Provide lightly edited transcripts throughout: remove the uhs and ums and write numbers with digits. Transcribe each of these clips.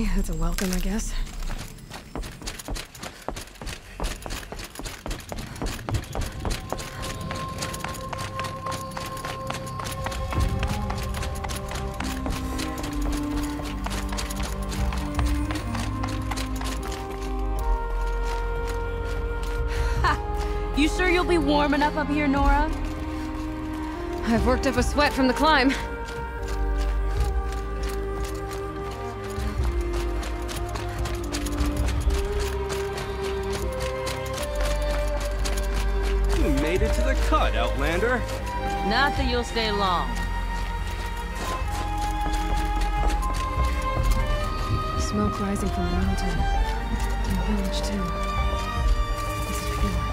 Okay, that's a welcome, I guess. You sure you'll be warm enough up here, Nora? I've worked up a sweat from the climb. You made it to the cut, Outlander. Not that you'll stay long. Smoke rising from the mountain. And the village, too. What's it feel like?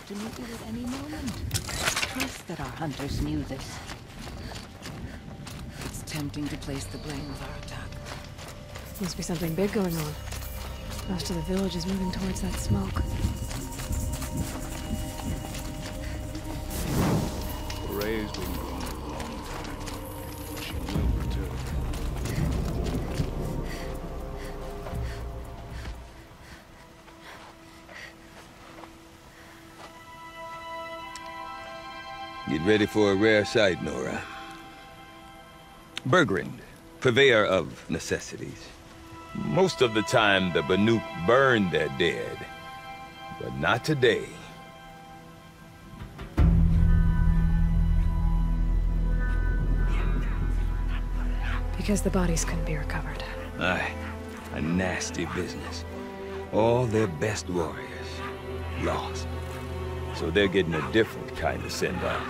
To meet you at any moment. Trust that our hunters knew this. It's tempting to place the blame of our attack. Must be something big going on. Most of the village is moving towards that smoke. Ray's been gone a long time. She will return. Get ready for a rare sight, Nora. Bergrind, purveyor of necessities. Most of the time, the Banuk burn their dead. But not today. Because the bodies couldn't be recovered. Aye, a nasty business. All their best warriors lost. So they're getting a different kind of send-off.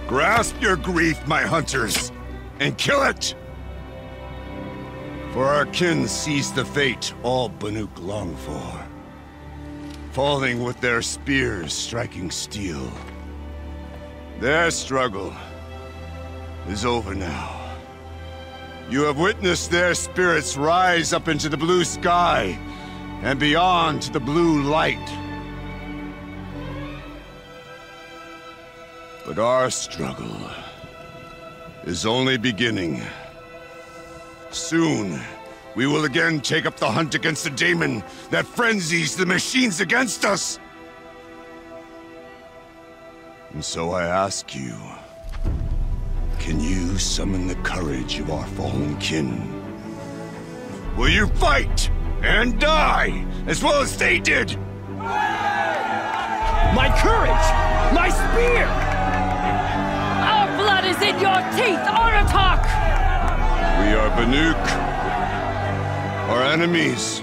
Grasp your grief, my hunters, and kill it! For our kin sees the fate all Banuk long for. Falling with their spears striking steel. Their struggle is over now. You have witnessed their spirits rise up into the blue sky and beyond to the blue light. But our struggle is only beginning. Soon, we will again take up the hunt against the daemon that frenzies the machines against us. And so I ask you, can you summon the courage of our fallen kin? Will you fight and die as well as they did? My courage! My spear! Our blood is in your teeth, Aratak! We are Banuk. Our enemies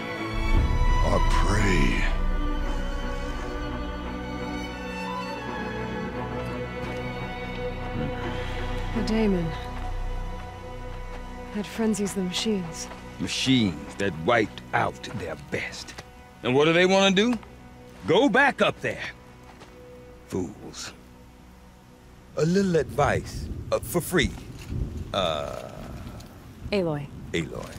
are prey. The Daemon. That frenzies the machines. Machines that wiped out their best. And what do they want to do? Go back up there. Fools. A little advice, for free. Aloy. Aloy.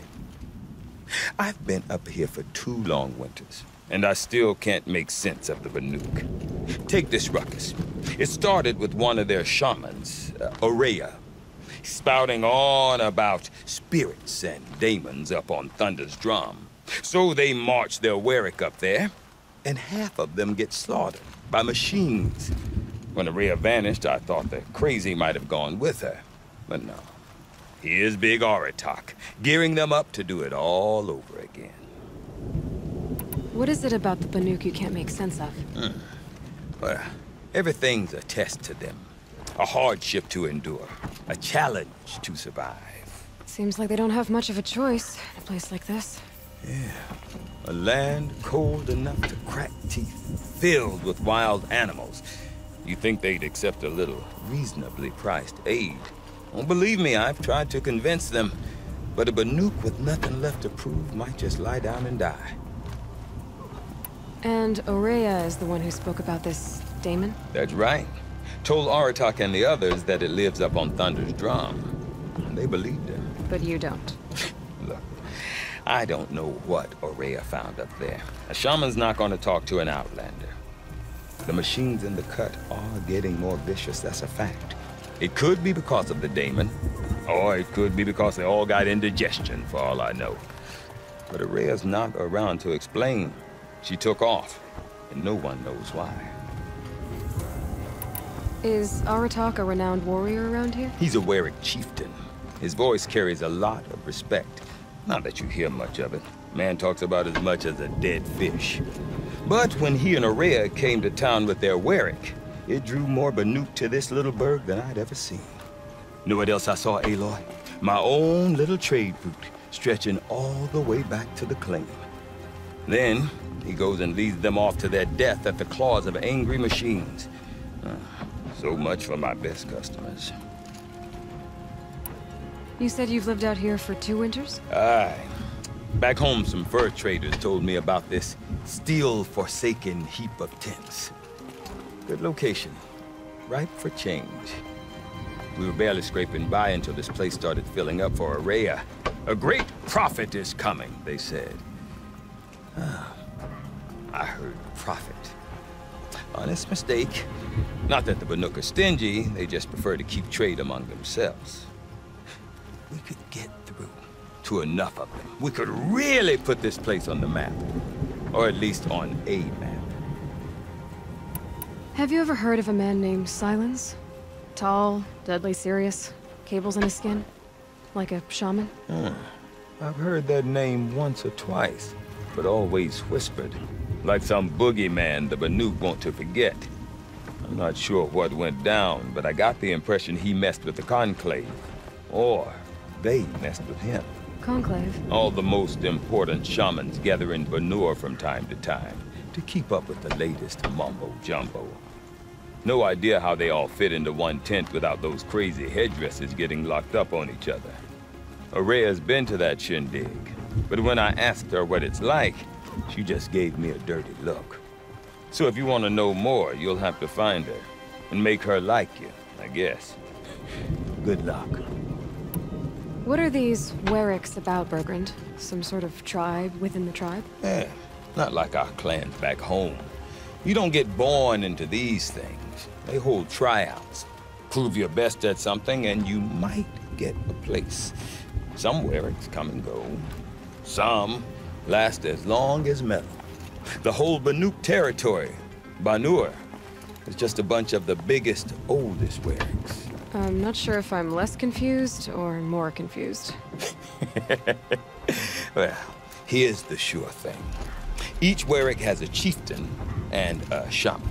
I've been up here for 2 long winters, and I still can't make sense of the Banuk. Take this ruckus. It started with one of their shamans, Aurea, spouting on about spirits and demons up on Thunder's drum. So they march their Warwick up there, and half of them get slaughtered by machines. When Aurea vanished, I thought the crazy might have gone with her, but no. Here's Big Aratak, gearing them up to do it all over again. What is it about the Banuk you can't make sense of? Well, everything's a test to them. A hardship to endure. A challenge to survive. Seems like they don't have much of a choice in a place like this. Yeah. A land cold enough to crack teeth, filled with wild animals. You think they'd accept a little reasonably priced aid. Well, believe me, I've tried to convince them, but a Banuk with nothing left to prove might just lie down and die. And Aurea is the one who spoke about this Daemon? That's right. Told Aratak and the others that it lives up on Thunder's drum. And they believed him. But you don't. Look, I don't know what Aurea found up there. A shaman's not going to talk to an outlander. The machines in the cut are getting more vicious, that's a fact. It could be because of the Daemon, or it could be because they all got indigestion, for all I know. But Aurea's not around to explain. She took off, and no one knows why. Is Aratak a renowned warrior around here? He's a Warwick chieftain. His voice carries a lot of respect. Not that you hear much of it. Man talks about as much as a dead fish. But when he and Aurea came to town with their Warwick, it drew more Banuk to this little burg than I'd ever seen. Know what else I saw, Aloy? My own little trade route, stretching all the way back to the claim. Then, he goes and leads them off to their death at the claws of angry machines. So much for my best customers. You said you've lived out here for 2 winters? Aye. Back home, some fur traders told me about this steel-forsaken heap of tents. Good location. Ripe for change. We were barely scraping by until this place started filling up for Aurea. A great prophet is coming, they said. I heard prophet. Honest mistake. Not that the Banuk are stingy, they just prefer to keep trade among themselves. We could get through to enough of them. We could really put this place on the map. Or at least on a map. Have you ever heard of a man named Silence? Tall, deadly serious, cables in his skin? Like a shaman? I've heard that name once or twice, but always whispered. Like some boogeyman the Banuk want to forget. I'm not sure what went down, but I got the impression he messed with the Conclave. Or they messed with him. Conclave? All the most important shamans gather in Banur from time to time to keep up with the latest mumbo-jumbo. No idea how they all fit into one tent without those crazy headdresses getting locked up on each other. Aurea's been to that shindig, but when I asked her what it's like, she just gave me a dirty look. So if you want to know more, you'll have to find her and make her like you, I guess. Good luck. What are these Warwicks about, Bergrand? Some sort of tribe within the tribe? Yeah, not like our clans back home. You don't get born into these things. They hold tryouts. Prove your best at something and you might get a place. Some Warwicks come and go. Some last as long as metal. The whole Banuk territory, Banur, is just a bunch of the biggest, oldest Warwicks. I'm not sure if I'm less confused or more confused. Well, here's the sure thing. Each Warwick has a chieftain and a shaman.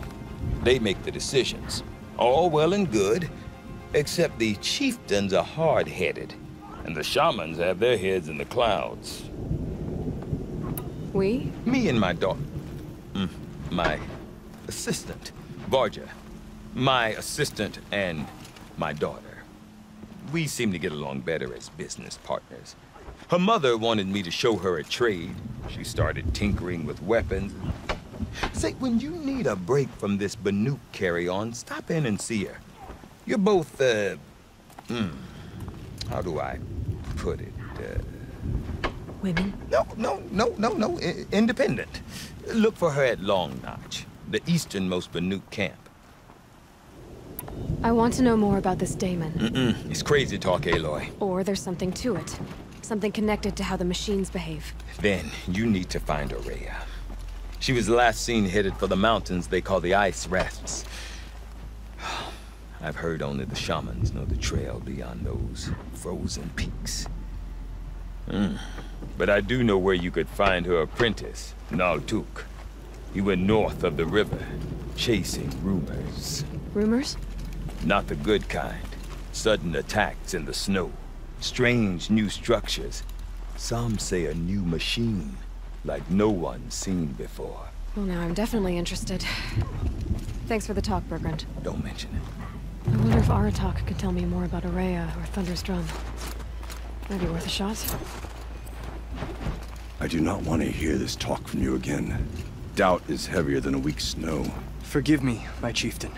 They make the decisions. All well and good, except the chieftains are hard-headed, and the shamans have their heads in the clouds. We? Me and my daughter. My assistant, Varja. My assistant and my daughter. we seem to get along better as business partners. Her mother wanted me to show her a trade. She started tinkering with weapons. Say, when you need a break from this Banuk carry-on, stop in and see her. You're both, how do I put it? Women? No. Independent. Look for her at Long Notch, the easternmost Banuk camp. I want to know more about this Daemon. It's crazy talk, Aloy. Or there's something to it. Something connected to how the machines behave. Then you need to find Aurea. She was last seen headed for the mountains they call the Ice Rafts. I've heard only the shamans know the trail beyond those frozen peaks. But I do know where you could find her apprentice, Naltuk. He went north of the river, chasing rumors. Rumors? Not the good kind. Sudden attacks in the snow. Strange new structures. Some say a new machine, like no one's seen before. Well, now I'm definitely interested. Thanks for the talk, Bergrand. Don't mention it. I wonder if Aratak could tell me more about Aurea or Thunder's Drum. Might be worth a shot. I do not want to hear this talk from you again. Doubt is heavier than a week's snow. Forgive me, my chieftain.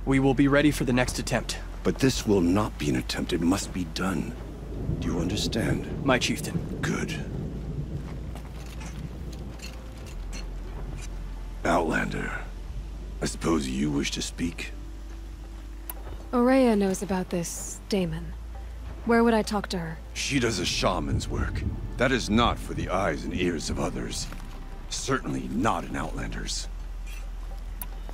We will be ready for the next attempt. But this will not be an attempt. It must be done. Do you understand? My chieftain. Good. Outlander, I suppose you wish to speak? Aurea knows about this Daemon. Where would I talk to her? She does a shaman's work. That is not for the eyes and ears of others. Certainly not an Outlander's.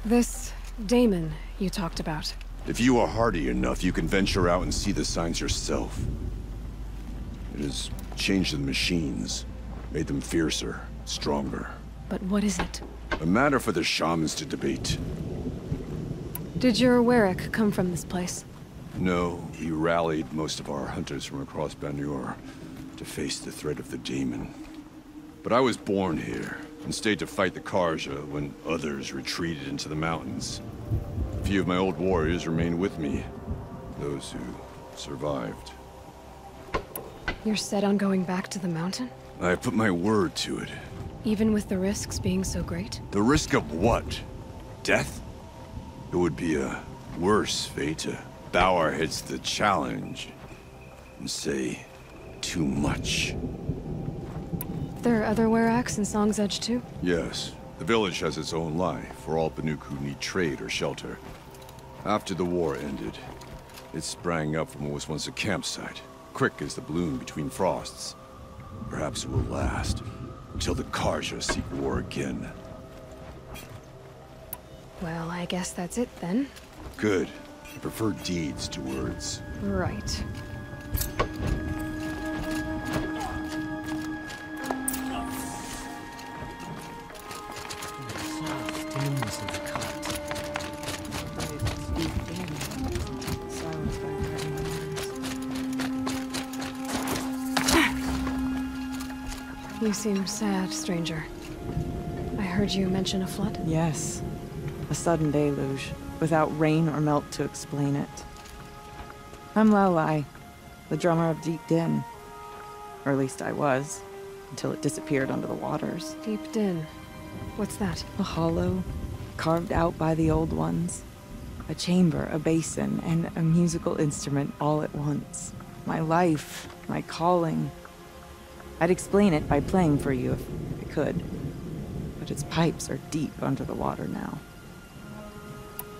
This Daemon you talked about. If you are hardy enough, you can venture out and see the signs yourself. It has changed the machines, made them fiercer, stronger. But what is it? A matter for the shamans to debate. Did your Warwick come from this place? No, we rallied most of our hunters from across Banur to face the threat of the Daemon. But I was born here, and stayed to fight the Karja when others retreated into the mountains. A few of my old warriors remained with me, those who survived. You're set on going back to the mountain? I put my word to it. Even with the risks being so great? The risk of what? Death? It would be a worse fate to bow our heads to the challenge and say too much. There are other Weraks in Song's Edge too? Yes. The village has its own life for all Banuk who need trade or shelter. After the war ended, it sprang up from what was once a campsite, quick as the bloom between frosts. Perhaps it will last, until the Karja seek war again. Well, I guess that's it then. Good. I prefer deeds to words. Right. You seem sad, stranger. I heard you mention a flood? Yes. A sudden deluge, without rain or melt to explain it. I'm Lelai, the drummer of Deep Din. Or at least I was, until it disappeared under the waters. Deep Din. What's that? A hollow, carved out by the old ones. A chamber, a basin, and a musical instrument all at once. My life, my calling. I'd explain it by playing for you if I could. But its pipes are deep under the water now.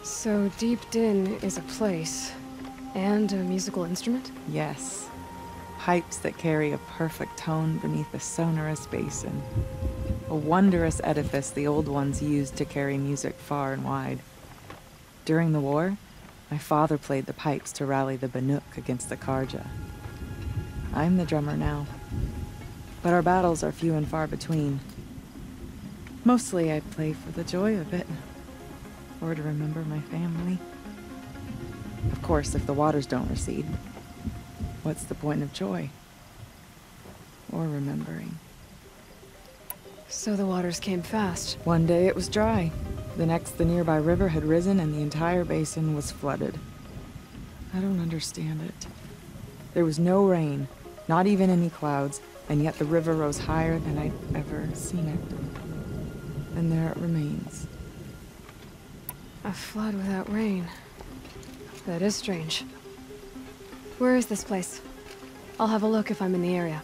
So Deep Din is a place, and a musical instrument? Yes. Pipes that carry a perfect tone beneath a sonorous basin. A wondrous edifice the old ones used to carry music far and wide. During the war, my father played the pipes to rally the Banuk against the Karja. I'm the drummer now. But our battles are few and far between. Mostly I play for the joy of it. Or to remember my family. Of course, if the waters don't recede, what's the point of joy? Or remembering? So the waters came fast. One day it was dry. The next, the nearby river had risen and the entire basin was flooded. I don't understand it. There was no rain, not even any clouds, and yet the river rose higher than I'd ever seen it. And there it remains. A flood without rain. That is strange. Where is this place? I'll have a look if I'm in the area.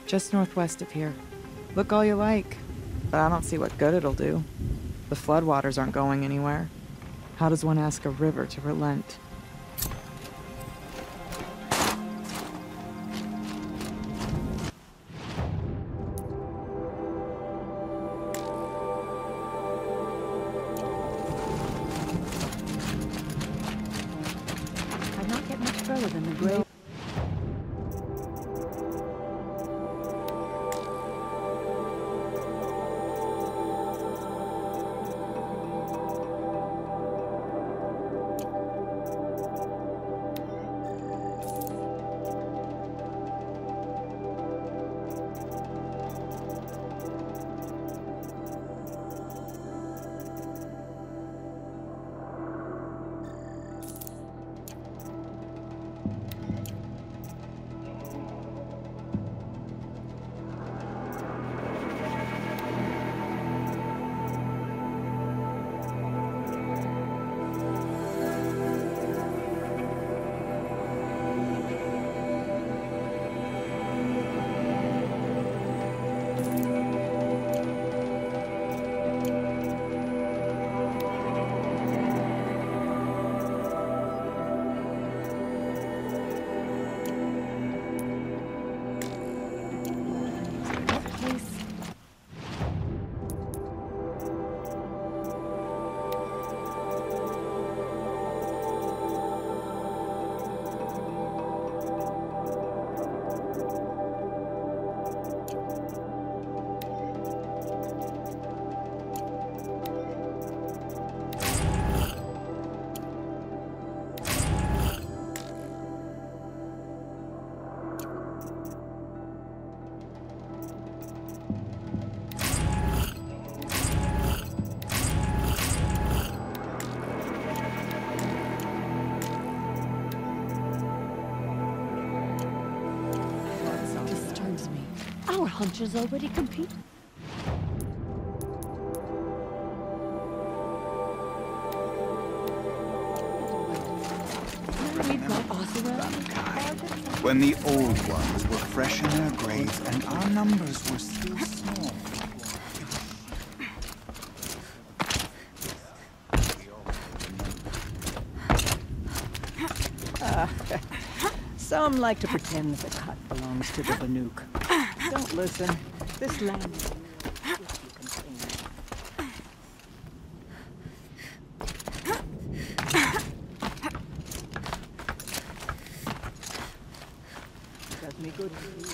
Just northwest of here. Look all you like, but I don't see what good it'll do. The floodwaters aren't going anywhere. How does one ask a river to relent? I'd not get much further than the grave. Our hunches already compete. We've got Osira. When the old ones were fresh in their graves and our numbers were still small. Some like to pretend the cut belongs to the Banuk. Don't listen. This land is does me good to see you.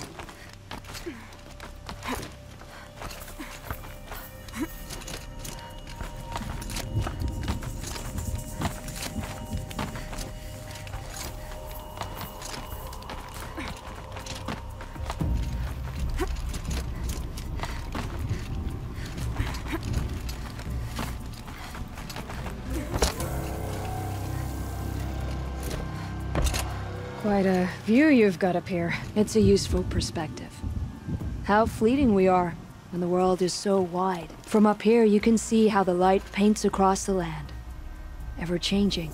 Quite a view you've got up here. It's a useful perspective. How fleeting we are when the world is so wide. From up here, you can see how the light paints across the land. Ever changing.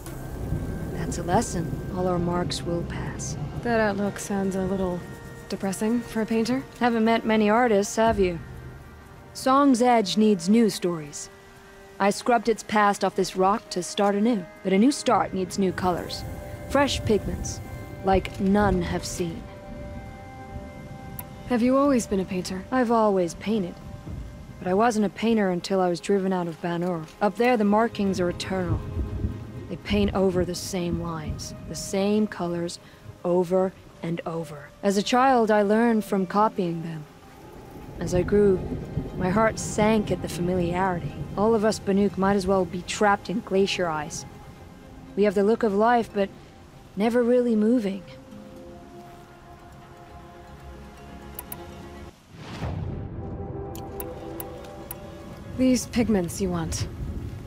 That's a lesson. All our marks will pass. That outlook sounds a little depressing for a painter. Haven't met many artists, have you? Song's Edge needs new stories. I scrubbed its past off this rock to start anew, but a new start needs new colors. Fresh pigments, like none have seen. Have you always been a painter? I've always painted, but I wasn't a painter until I was driven out of Banur. Up there, the markings are eternal. They paint over the same lines, the same colors, over and over. As a child, I learned from copying them. As I grew, my heart sank at the familiarity. All of us Banuk might as well be trapped in glacier ice. We have the look of life, but never really moving. These pigments you want.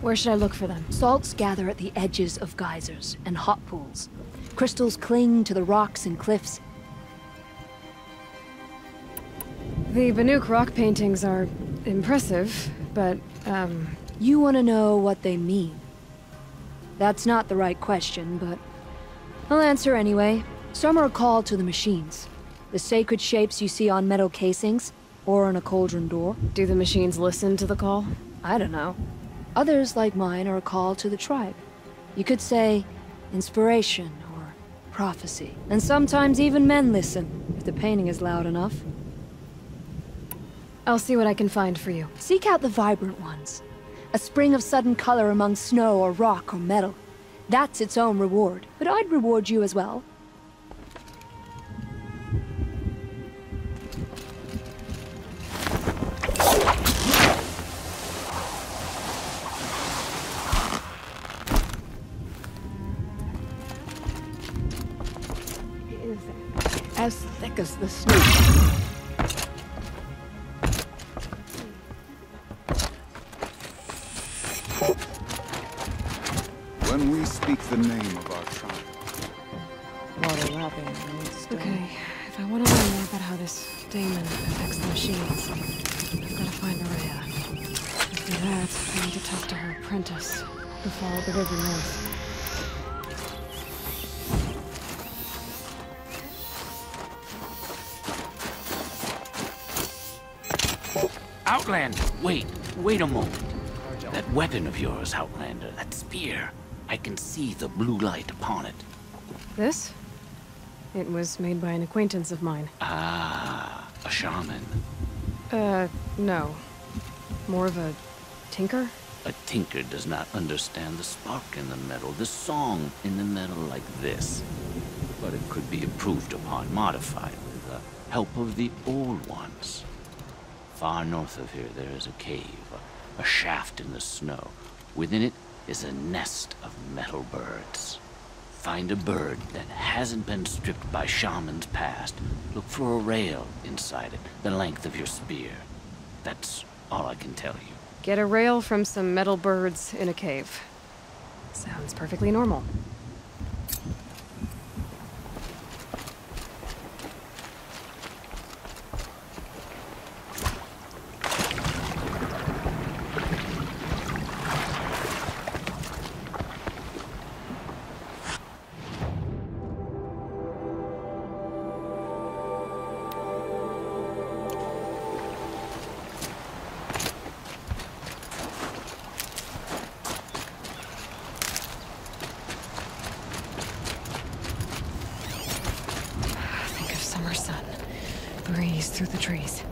Where should I look for them? Salts gather at the edges of geysers and hot pools. Crystals cling to the rocks and cliffs. The Banuk rock paintings are impressive, but, You want to know what they mean. That's not the right question, but I'll answer anyway. Some are called to the machines. The sacred shapes you see on metal casings, or on a cauldron door. do the machines listen to the call? I don't know. Others, like mine, are a call to the tribe. You could say inspiration or prophecy. And sometimes even men listen, if the painting is loud enough. I'll see what I can find for you. Seek out the vibrant ones. A spring of sudden color among snow or rock or metal. That's its own reward, but I'd reward you as well. As thick as the snow. When we speak the name of our tribe. Water lapping on old stone. Okay, if I want to learn more about how this daemon affects the machines, I've got to find Araya. To do that, I need to talk to her apprentice, who followed the river north. Outlander, wait a moment. That weapon of yours, Outlander, that spear. I can see the blue light upon it. This? It was made by an acquaintance of mine. Ah, a shaman. No. More of a tinker? A tinker does not understand the spark in the metal, the song in the metal like this. But it could be improved upon, modified with the help of the old ones. Far north of here, there is a cave, a shaft in the snow. Within it is a nest of metal birds. Find a bird that hasn't been stripped by shamans past. Look for a rail inside it, the length of your spear. That's all I can tell you. Get a rail from some metal birds in a cave. Sounds perfectly normal. Breeze through the trees.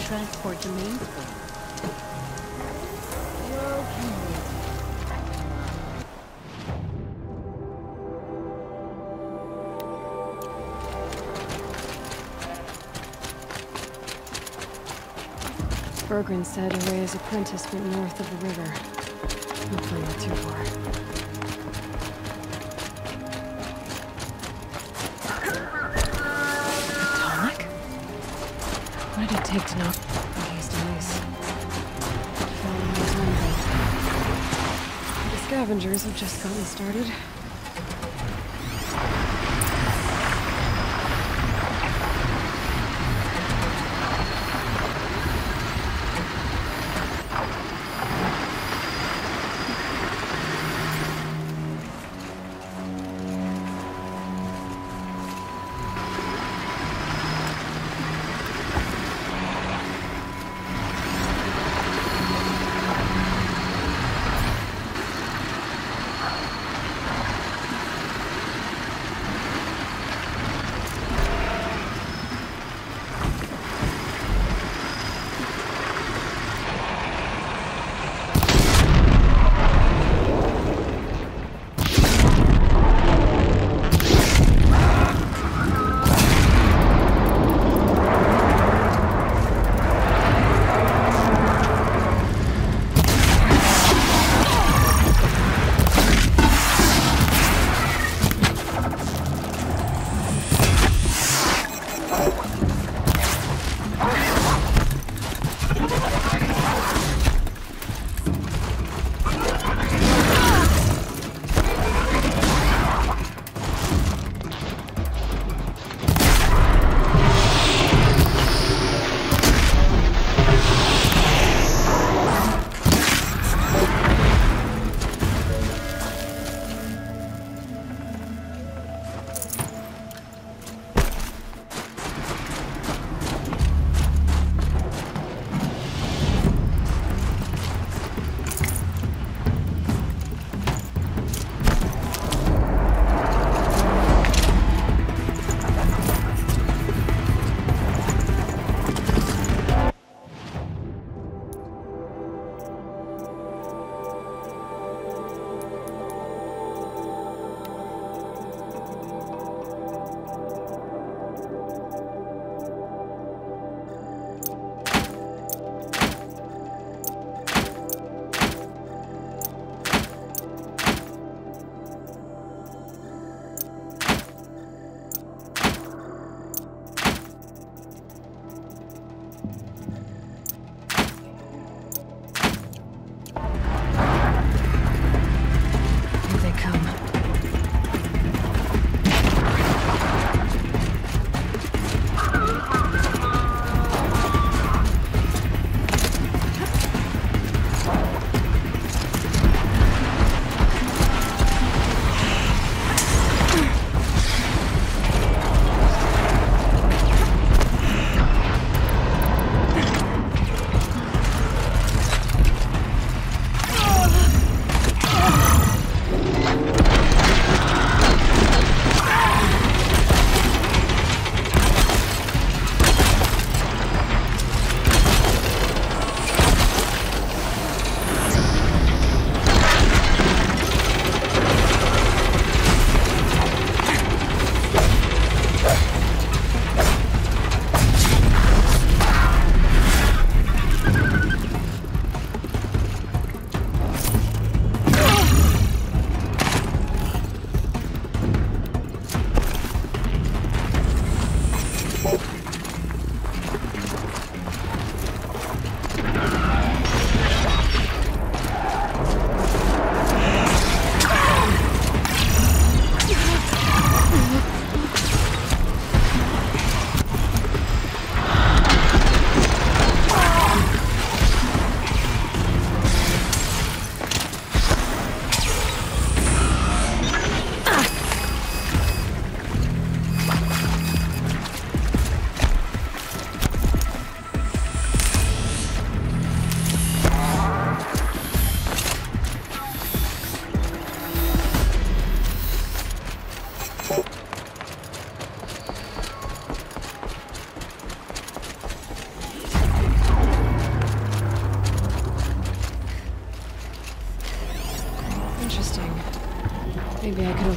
Transport to Mainspring. Bergren said Araya's apprentice went north of the river. Hopefully not too far. Tonic? What did it take to knock? The scavengers have just gotten started.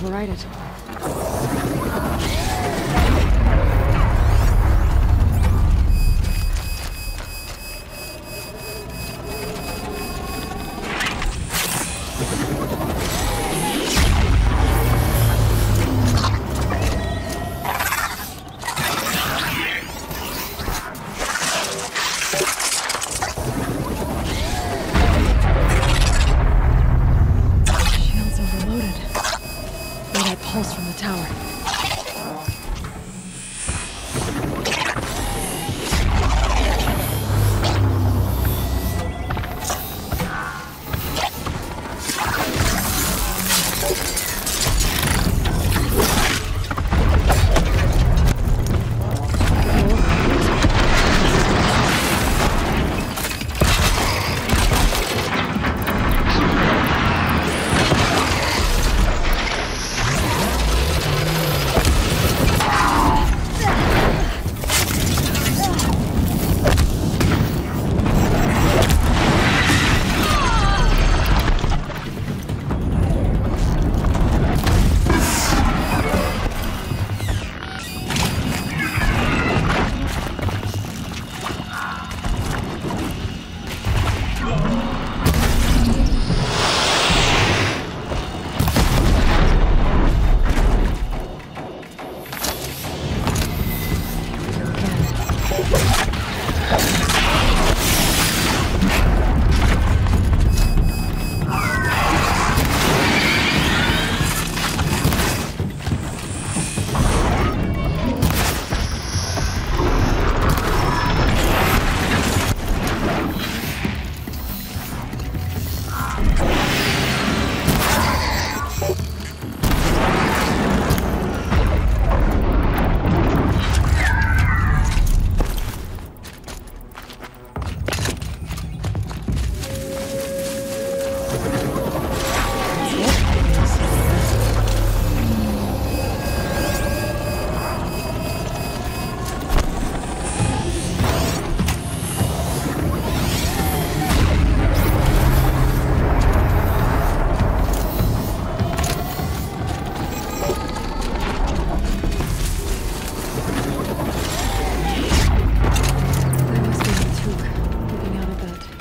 override it. Pulse from the tower.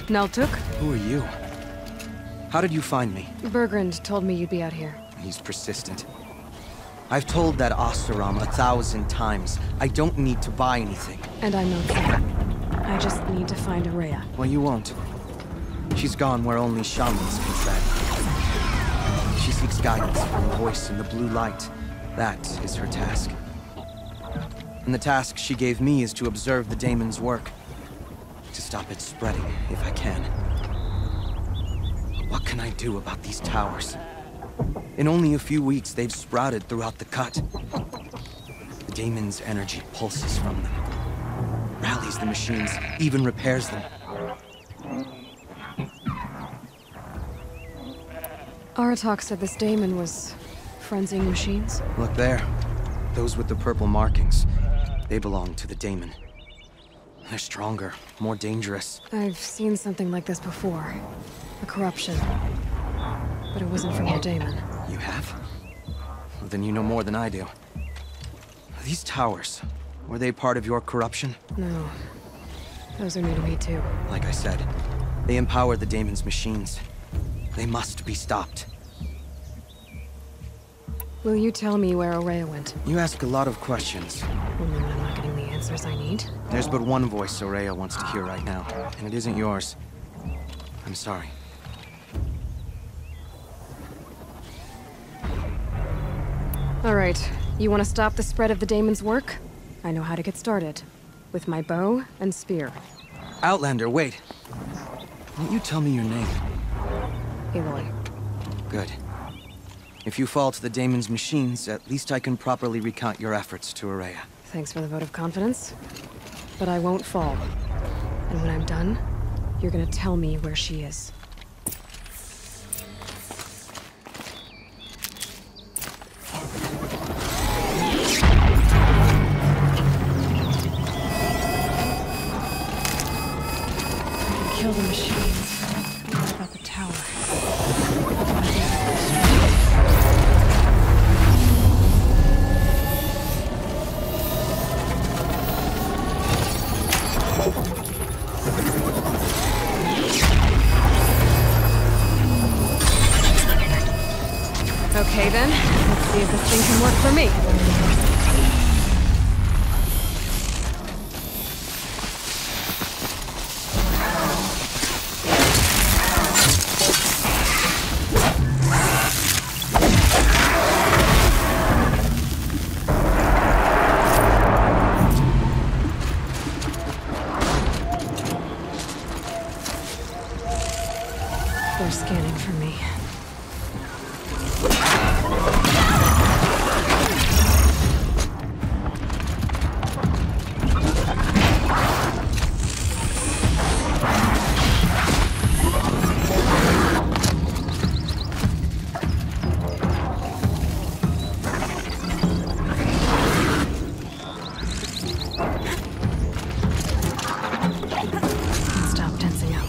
Neltuk? Who are you? How did you find me? Bergrand told me you'd be out here. He's persistent. I've told that Oseram 1,000 times. I don't need to buy anything. And I'm not there. I just need to find Araya. Well, you won't. She's gone where only shamans can tread. She seeks guidance from the voice in the blue light. That is her task. And the task she gave me is to observe the daemon's work. To stop it spreading, if I can. What can I do about these towers? In only a few weeks, they've sprouted throughout the cut. The daemon's energy pulses from them. Rallies the machines, even repairs them. Aratak said this daemon was frenzying machines. Look there. Those with the purple markings. They belong to the daemon. They're stronger, more dangerous. I've seen something like this before. A corruption. But it wasn't from the daemon. You have? Well, then you know more than I do. These towers, were they part of your corruption? No. Those are new to me too. Like I said, they empower the daemon's machines. They must be stopped. Will you tell me where Araya went? You ask a lot of questions. Well, then I'm not getting the answers I need. There's but one voice Araya wants to hear right now, and it isn't yours. I'm sorry. All right. You want to stop the spread of the daemon's work? I know how to get started. With my bow and spear. Outlander, wait. Won't you tell me your name? Aloy. Good. If you fall to the daemon's machines, at least I can properly recount your efforts to Araya. Thanks for the vote of confidence. But I won't fall. And when I'm done, you're gonna tell me where she is. Kill the machines. What about the tower? Okay then, let's see if this thing can work for me. They're scanning for me. Stop tensing up.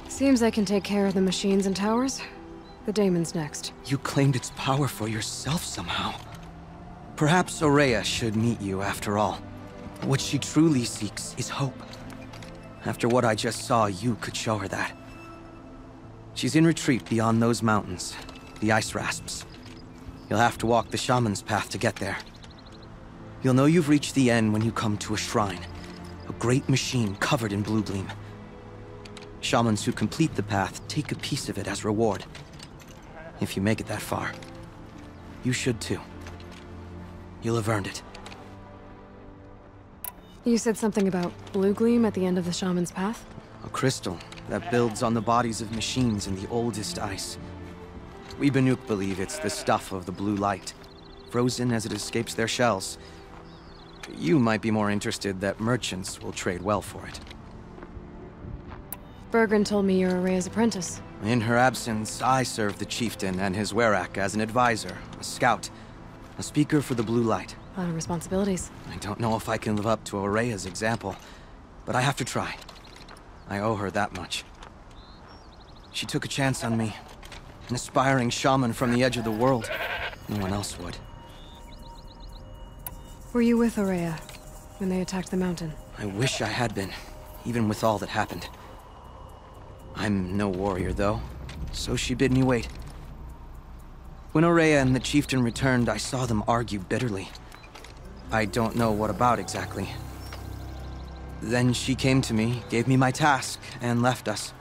Seems I can take care of the machines and towers. The daemon's next. You claimed its power for yourself somehow. Perhaps Aurea should meet you after all. What she truly seeks is hope. After what I just saw, you could show her that. She's in retreat beyond those mountains, the ice rasps. You'll have to walk the shaman's path to get there. You'll know you've reached the end when you come to a shrine. A great machine covered in blue gleam. Shamans who complete the path take a piece of it as reward. If you make it that far, you should too. You'll have earned it. You said something about blue gleam at the end of the shaman's path? A crystal that builds on the bodies of machines in the oldest ice. We Banuk believe it's the stuff of the blue light, frozen as it escapes their shells. You might be more interested that merchants will trade well for it. Bergren told me you're Aurea's apprentice. In her absence, I serve the chieftain and his werak as an advisor, a scout, a speaker for the blue light. A lot of responsibilities. I don't know if I can live up to Aurea's example, but I have to try. I owe her that much. She took a chance on me. An aspiring shaman from the edge of the world. No one else would. Were you with Aurea when they attacked the mountain? I wish I had been, even with all that happened. I'm no warrior, though, so she bid me wait. When Aurea and the chieftain returned, I saw them argue bitterly. I don't know what about exactly. Then she came to me, gave me my task, and left us.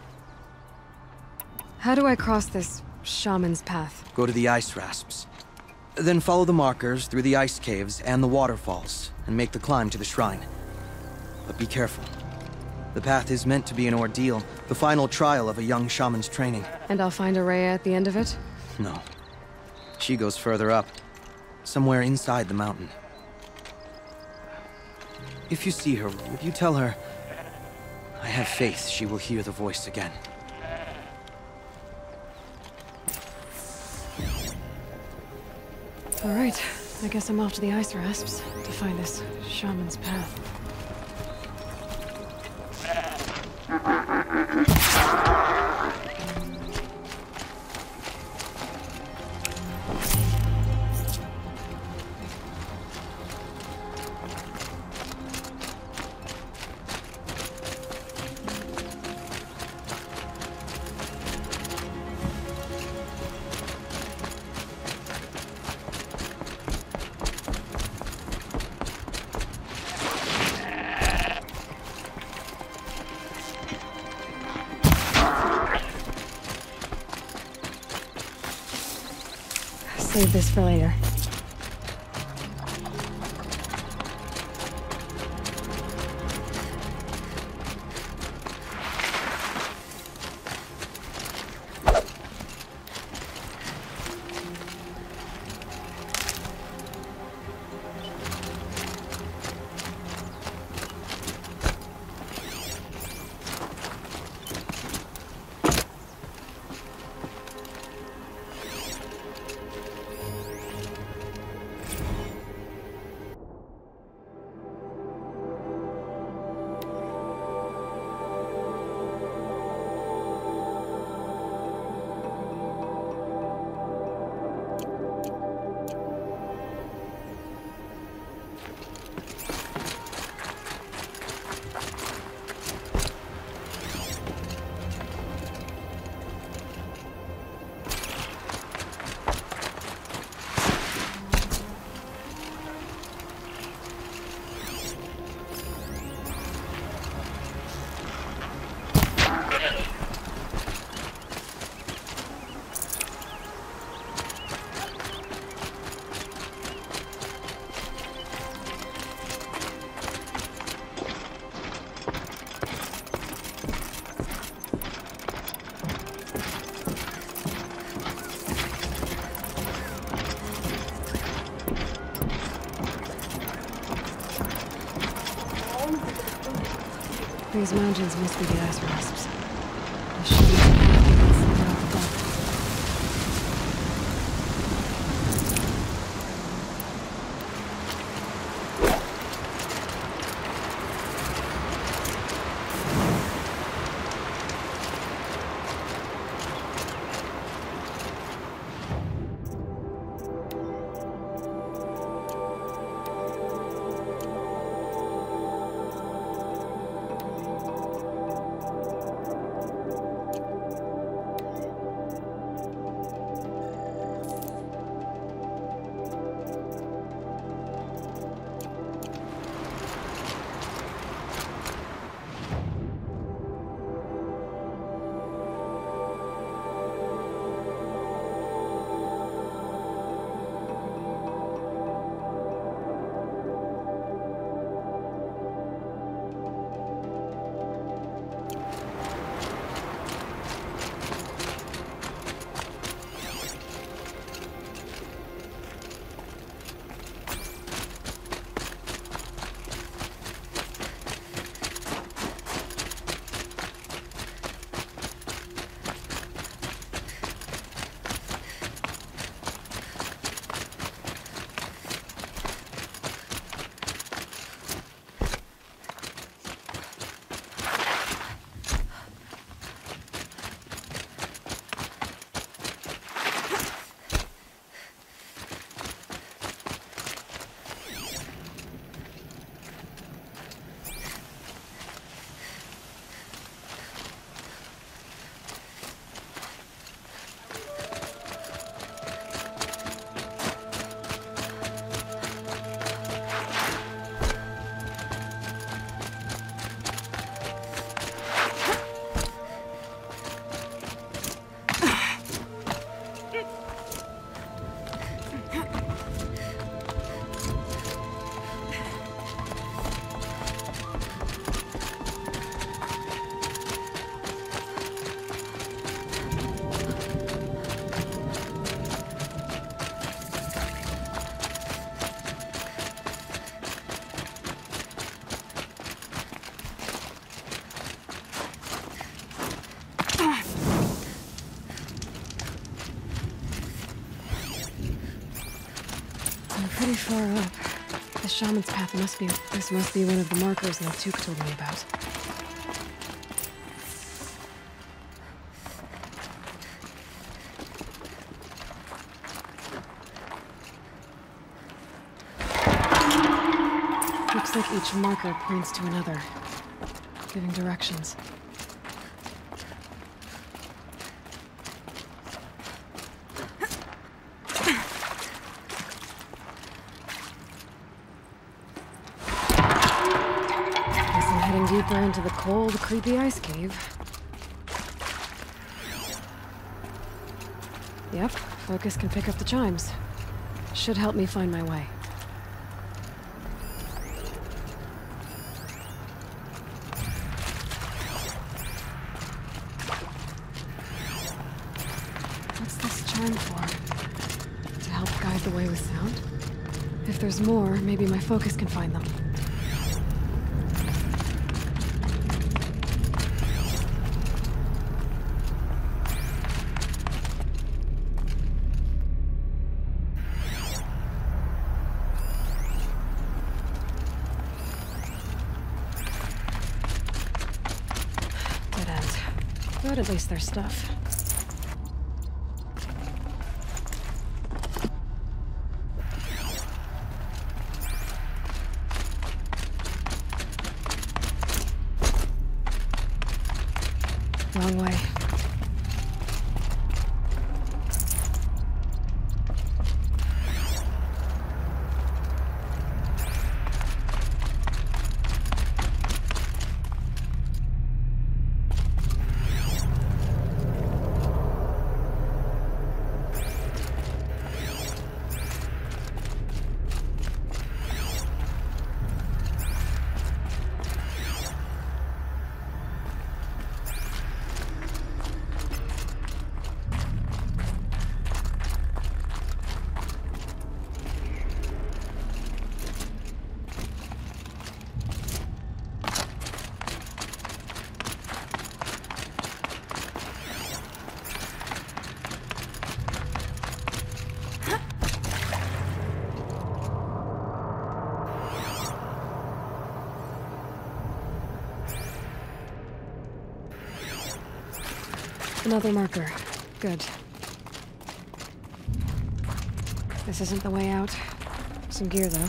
How do I cross this shaman's path? Go to the ice rasps. Then follow the markers through the ice caves and the waterfalls, and make the climb to the shrine. But be careful. The path is meant to be an ordeal, the final trial of a young shaman's training. And I'll find Aurea at the end of it? No. She goes further up, somewhere inside the mountain. If you see her, would you tell her, I have faith she will hear the voice again. All right, I guess I'm off to the ice rasps to find this shaman's path. Save this for later. These mountains must be the ice rasps. The shaman's path leads somewhere up above. far up. The shaman's path must be... This must be one of the markers Neeroke told me about. Looks like each marker points to another, giving directions. Deeper into the cold, creepy ice cave. Yep, focus can pick up the chimes. Should help me find my way. What's this chime for? To help guide the way with sound? If there's more, maybe my focus can find them. But at least there's stuff. Wrong way. Another marker. Good. This isn't the way out. Some gear, though.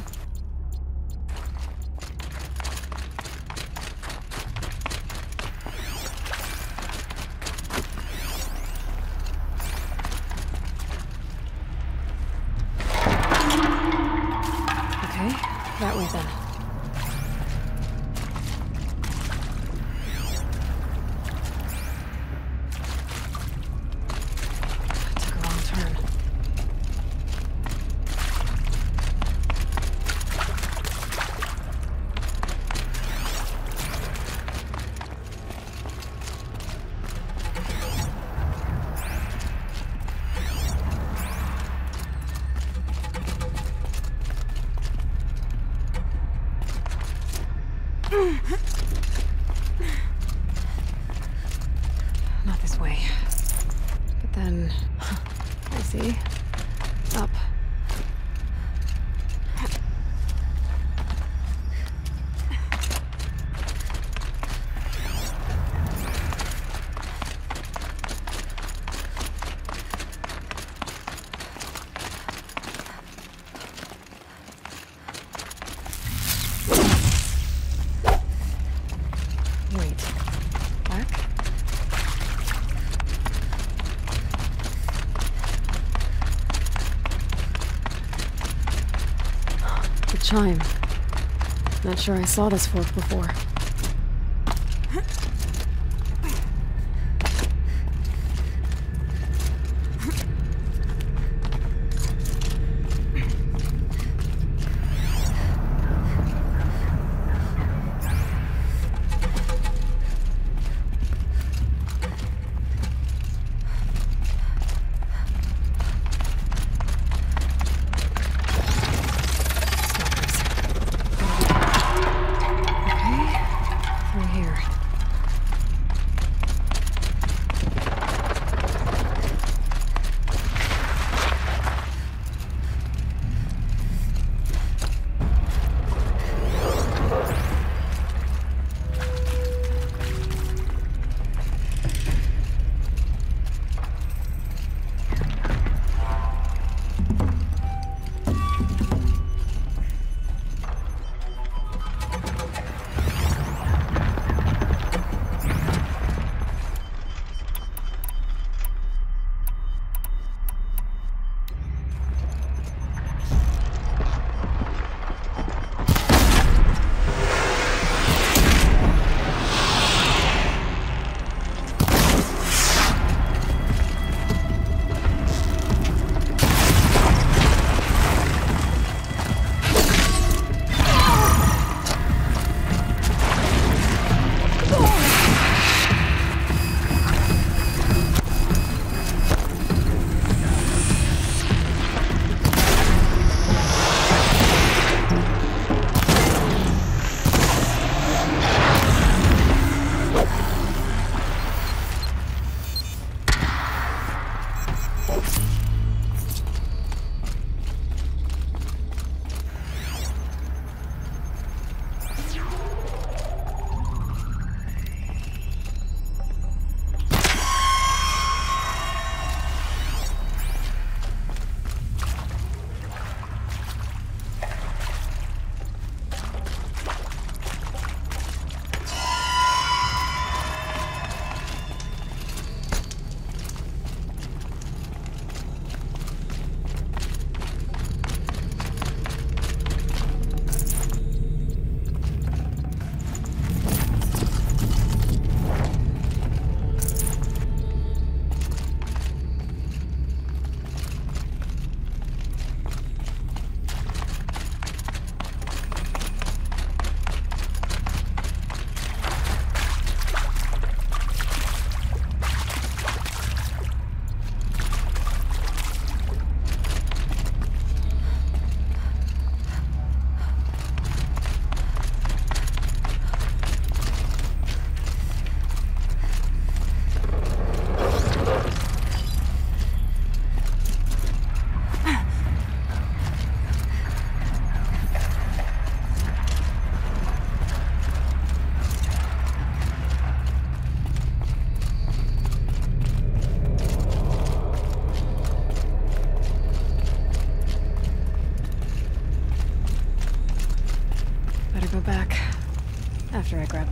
Okay, that way then. Not this way. But then... I see. Up. Chime. Not sure I saw this fork before.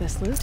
this loot.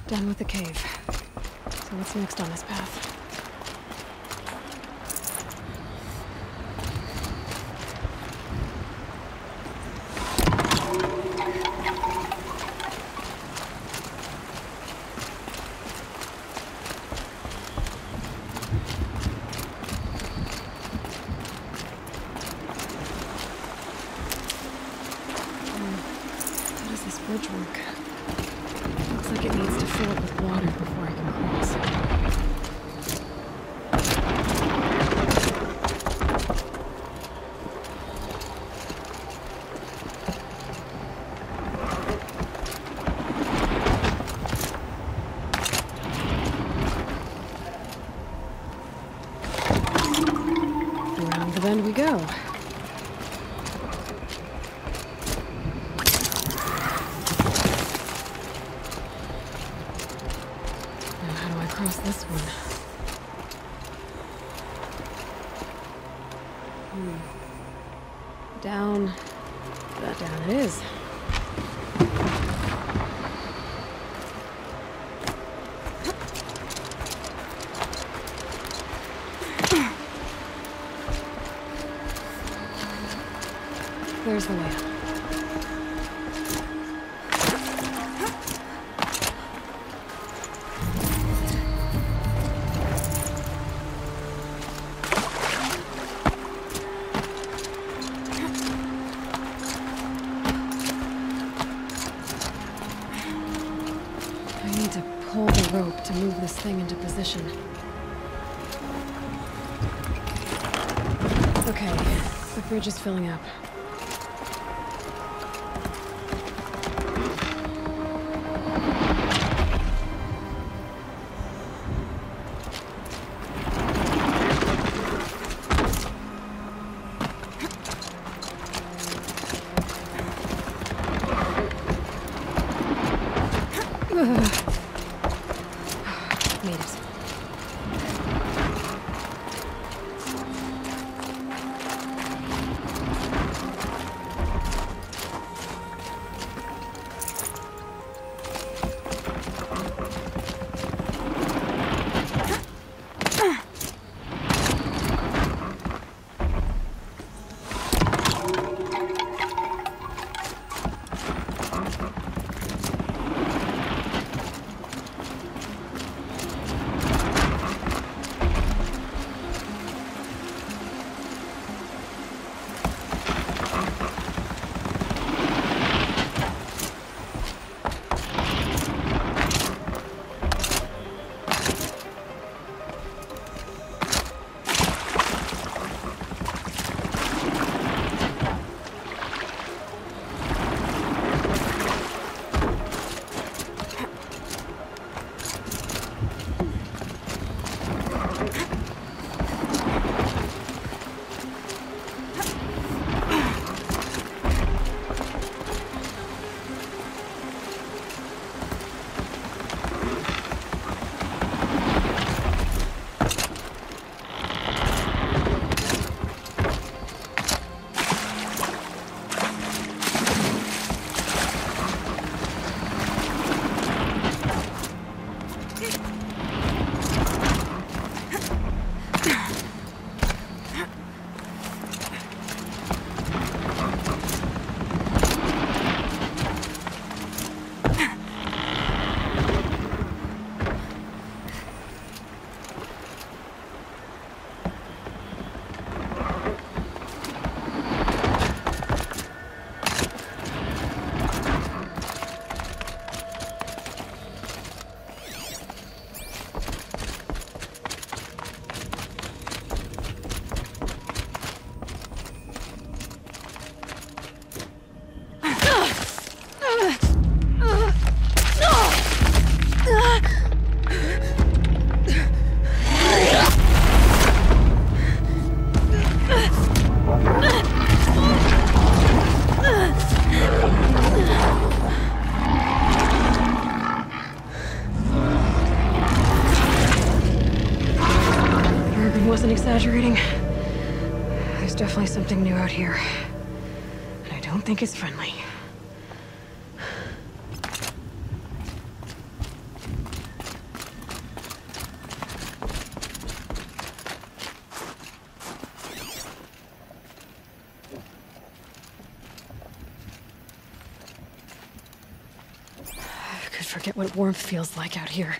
Done with the cave. So what's next on this path? How does this bridge work? Looks like it needs to fill it with water before I can cross. Around the bend we go. Now how do I cross this? that down it is. There's the layout. I need to pull the rope to move this thing into position. Okay, the bridge is filling up. Made it. Exaggerating. There's definitely something new out here. And I don't think it's friendly. I could forget what warmth feels like out here.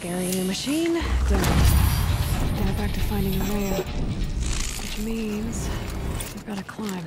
Scary new machine, done. Now back to finding Rhea. Which means we've got to climb.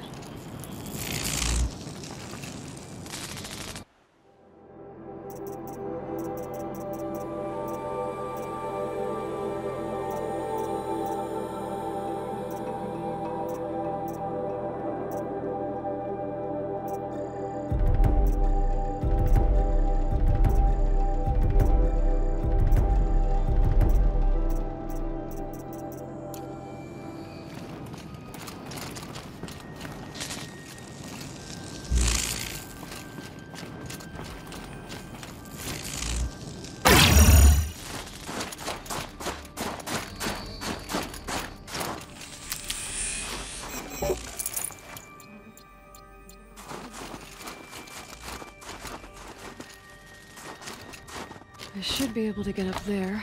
I should be able to get up there.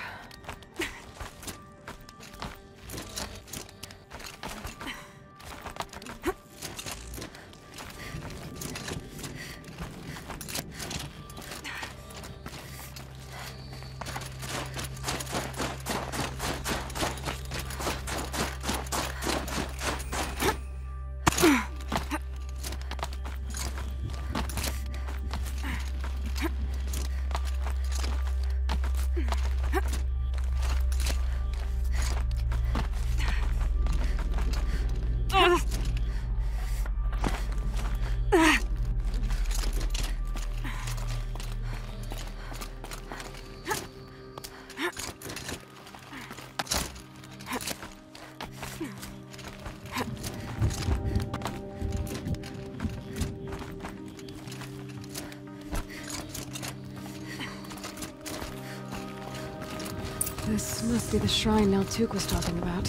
This must be the shrine Naltuk was talking about.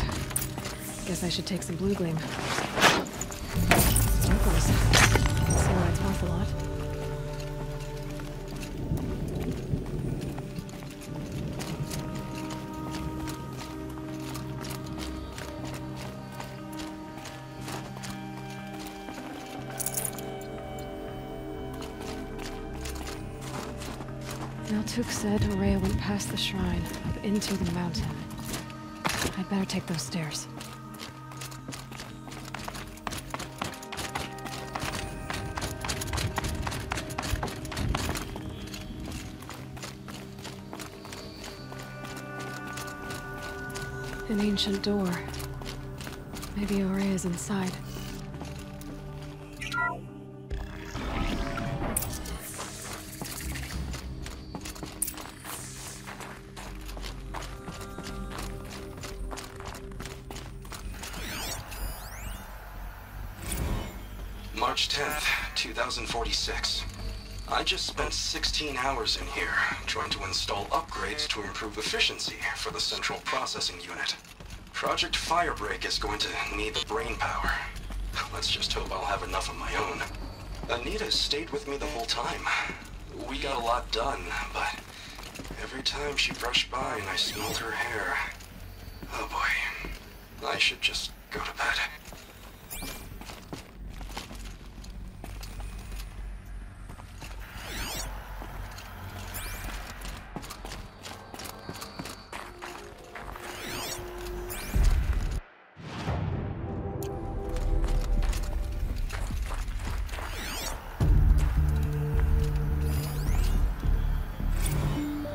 Guess I should take some blue gleam. Sparkles. Can't see why it's worth a lot. Naltuk said Rhea went past the shrine, up into the mountain. I'd better take those stairs. An ancient door. Maybe Rhea's inside. March 10th, 2046. I just spent 16 hours in here, trying to install upgrades to improve efficiency for the central processing unit. Project Firebreak is going to need the brain power. Let's just hope I'll have enough of my own. Anita stayed with me the whole time. We got a lot done, but every time she brushed by and I smelled her hair... Oh boy. I should just go to bed.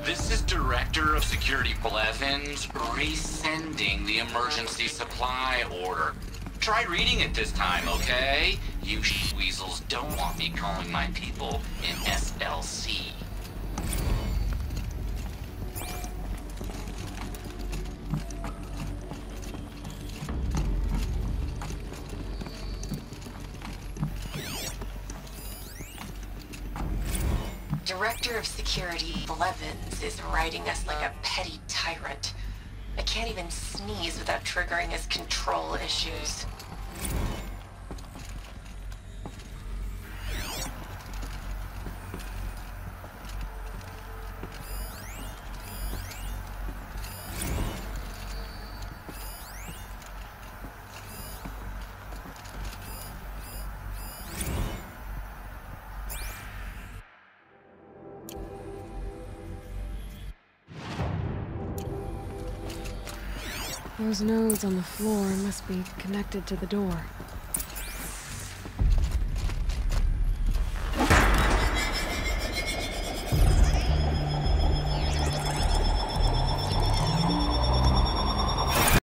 This is Director of Security Blevins resending the emergency supply order. Try reading it this time, okay? You weasels don't want me calling my people in SLC. Director of Security Blevins is riding us like a petty tyrant. I can't even sneeze without triggering his control issues. Those nodes on the floor must be connected to the door.